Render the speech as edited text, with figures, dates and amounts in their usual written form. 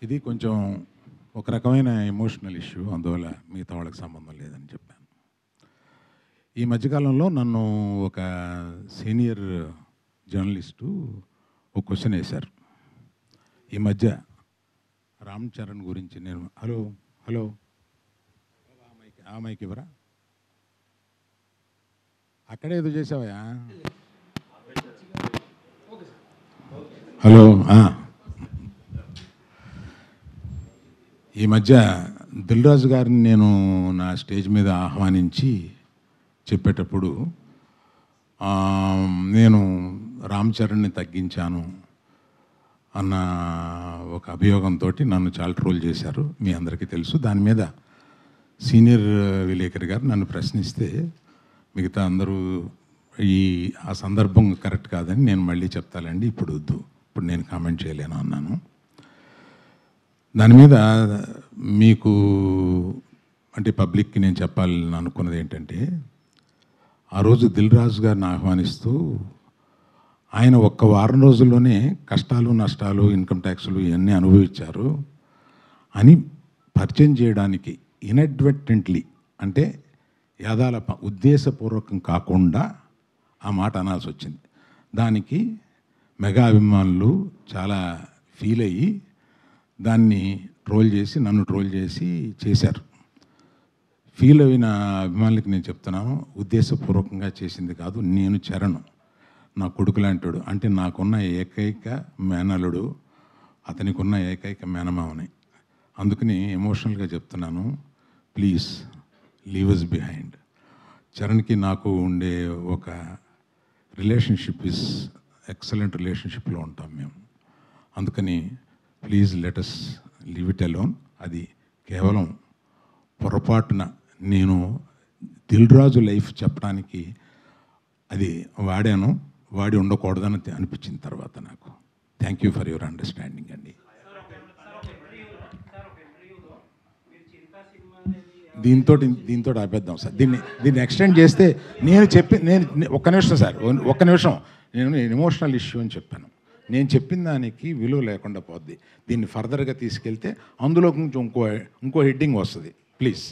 ఇది కొంచెం ఒక రకమైన ఎమోషనల్ ఇష్యూ, అందువల్ల మిగతా వాళ్ళకి సంబంధం లేదని చెప్పాను. ఈ మధ్యకాలంలో నన్ను ఒక సీనియర్ జర్నలిస్టు ఒక క్వశ్చన్ వేశారు. ఈ మధ్య రామ్ చరణ్ గురించి నేను హలో హలో ఆ మైక్ ఇవ్వరా, అక్కడే ఏదో చేసావా, హలో. ఈ మధ్య దిల్ రాజు గారిని నేను నా స్టేజ్ మీద ఆహ్వానించి చెప్పేటప్పుడు నేను రామ్ చరణ్ని తగ్గించాను అన్న ఒక అభియోగంతో నన్ను చాలా ట్రోల్ చేశారు, మీ అందరికీ తెలుసు. దాని మీద సీనియర్ విలేకరి గారు నన్ను ప్రశ్నిస్తే మిగతా అందరూ ఆ సందర్భం కరెక్ట్ కాదని నేను మళ్ళీ చెప్తానండి, ఇప్పుడు వద్దు, ఇప్పుడు నేను కామెంట్ చేయలేను అన్నాను. దాని మీద మీకు అంటే పబ్లిక్కి నేను చెప్పాలని అనుకున్నది ఏంటంటే, ఆ రోజు దిల్ రాజు గారిని ఆహ్వానిస్తూ ఆయన ఒక్క వారం రోజుల్లోనే కష్టాలు నష్టాలు ఇన్కమ్ ట్యాక్స్లు ఇవన్నీ అనుభవించారు అని పరిచయం చేయడానికి ఇన్అడ్వర్టెంట్లీ అంటే యాదాల ఉద్దేశపూర్వకం కాకుండా ఆ మాట అనాల్సి వచ్చింది. దానికి మెగా అభిమానులు చాలా ఫీల్ అయ్యి దాన్ని ట్రోల్ చేసి నన్ను ట్రోల్ చేసి చేశారు. ఫీల్ అయిన అభిమానులకి నేను చెప్తున్నాను, ఉద్దేశపూర్వకంగా చేసింది కాదు. నేను చరణ్ నా కొడుకు లాంటాడు, అంటే నాకున్న ఏకైక మేనలుడు, అతనికి ఉన్న ఏకైక మేనమావని. అందుకని ఎమోషనల్గా చెప్తున్నాను, ప్లీజ్ లీవ్ అస్ బిహైండ్. చరణ్కి నాకు ఉండే ఒక రిలేషన్షిప్ ఇస్ ఎక్సలెంట్ రిలేషన్షిప్లో ఉంటాం మేము. అందుకని please let us leave it alone. అది కేవలం పొరపాటున నేను దిల్ రాజు లైఫ్ చెప్పడానికి అది వాడి ఉండకూడదని అనిపించిన తర్వాత నాకు. Thank you for your understanding అండి. దీంతో ఆపేద్దాం సార్, దీన్ని ఎక్స్టెండ్ చేస్తే నేను ఒక్క నిమిషం సార్, ఒక్క నిమిషం. నేను ఎమోషనల్ ఇష్యూ అని చెప్పాను. నేను చెప్పిన దానికి విలువ లేకుండా పోద్ది. దీన్ని ఫర్దర్గా తీసుకెళ్తే అందులో కొంచెం ఇంకో హెడ్డింగ్ వస్తుంది. ప్లీజ్.